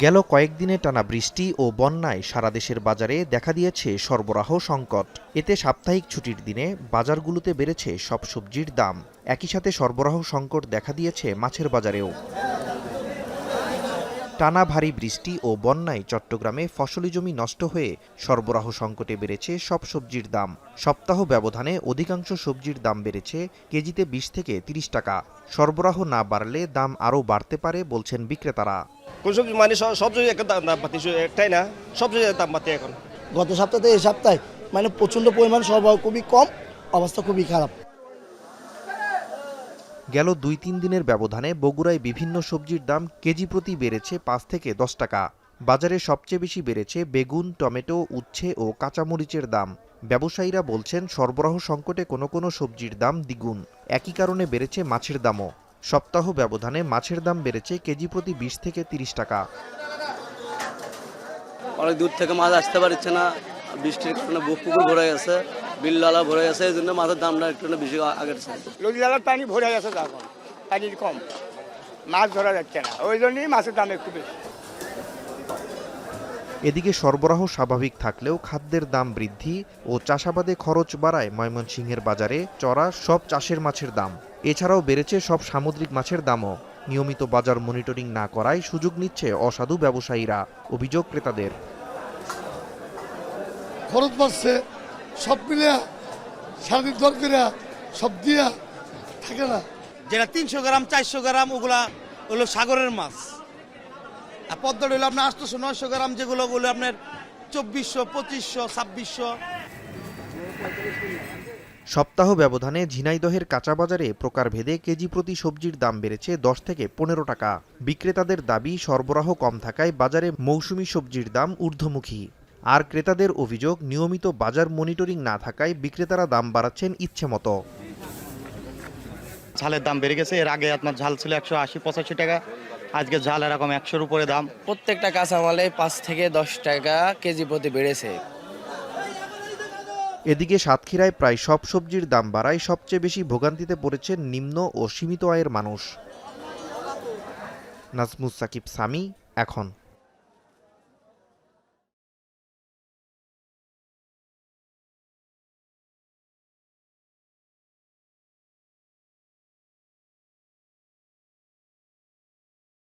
গেল কয়েকদিনে টানা বৃষ্টি ও বন্যায় সারা দেশের বাজারে দেখা দিয়েছে সরবরাহ সংকট। এতে সাপ্তাহিক ছুটির দিনে বাজারগুলোতে বেড়েছে সব সবজির দাম। একই সাথে সরবরাহ সংকট দেখা দিয়েছে মাছের বাজারেও। টানা ভারী বৃষ্টি ও বন্যায় চট্টগ্রামে ফসলি জমি নষ্ট হয়ে সরবরাহ সংকটে বেড়েছে সব সবজির দাম। সপ্তাহ ব্যবধানে অধিকাংশ সবজির দাম বেড়েছে কেজিতে 20 থেকে 30 টাকা। সরবরাহ না বাড়লে দাম আরও বাড়তে পারে বলছেন বিক্রেতারা। কোন সবজি মানে সব সবজি একটা দাম বাড়তেছে, একটাই না, সবজির দাম বাড়তে এখন। গত সপ্তাহে এই সপ্তাহে মানে প্রচণ্ড পরিমাণ সরবরাহ খুবই কম, অবস্থা খুবই খারাপ। গেল 2-3 দিনের ব্যবধানে বগুড়ায় বিভিন্ন সবজির দাম কেজি প্রতি বেড়েছে 5 থেকে 10 টাকা। বাজারে সবচেয়ে বেশি বেড়েছে বেগুন, টমেটো, উচ্ছে ও কাঁচামরিচের দাম। ব্যবসায়ীরা বলছেন সরবরাহ সংকটে কোনো সবজির দাম দ্বিগুণ। একই কারণে বেড়েছে মাছের দামও। সপ্তাহ ব্যবধানে মাছের দাম বেড়েছে কেজি প্রতি 20 থেকে 30 টাকা। অনেক দূর থেকে মাছ আসতে পারছে না, বৃষ্টির কারণে বুক পুকুর ভরে গেছে, বিল্লালা ভরে গেছে, এই জন্য মাছের দামটা একটু বেশি আগের চেয়ে। নদীনালার পানি ভরে গেছে, এখন পানি কম, মাছ ধরা যাচ্ছে না, ওই জন্যই মাছের দাম একটু বেশি। এদিকে সরবরাহ স্বাভাবিক থাকলেও খাদ্যের দাম বৃদ্ধি ও চাষাবাদে খরচ বাড়ায় ময়মনসিংহের বাজারে চড়া সব চাষের মাছের দাম। এছাড়াও বেড়েছে সব সামুদ্রিক মাছের দামও। নিয়মিত বাজার মনিটরিং না করায় সুযোগ নিচ্ছে অসাধু ব্যবসায়ীরা, অভিযোগ ক্রেতাদের। খরচ বাড়ছে, সব মিলে সারাদিন দর করে সব দিয়া থাকে না। যেটা 300 গ্রাম 400 গ্রাম ওগুলা হলো সাগরের মাছ, আর পদ্মাটা হলো আপনার 800-900 গ্রাম, যেগুলো বলে আপনার 2400, 2500, 2600। সপ্তাহ ব্যবধানে ঝিনাইদহের কাঁচা বাজারে প্রকারভেদে কেজি প্রতি সবজির দাম বেড়েছে 10 থেকে 15 টাকা। বিক্রেতাদের দাবি সরবরাহ কম থাকায় বাজারে মৌসুমি সবজির দাম ঊর্ধ্বমুখী। আর ক্রেতাদের অভিযোগ নিয়মিত বাজার মনিটরিং না থাকায় বিক্রেতারা দাম বাড়াচ্ছেন ইচ্ছেমতো। ঝালের দাম বেড়ে গেছে। এর আগে আপনার ঝাল ছিল 180-85 টাকা, আজকে ঝাল এরকম 100-র উপরে দাম। প্রত্যেকটা কাঁচামালে 5 থেকে 10 টাকা কেজি প্রতি বেড়েছে। এদিকে সাতক্ষীরায় প্রায় সব সবজির দাম বাড়ায় সবচেয়ে বেশি ভোগান্তিতে পড়েছেন নিম্ন ও সীমিত আয়ের মানুষ। নাজমুস সাকিব, সামি, এখন।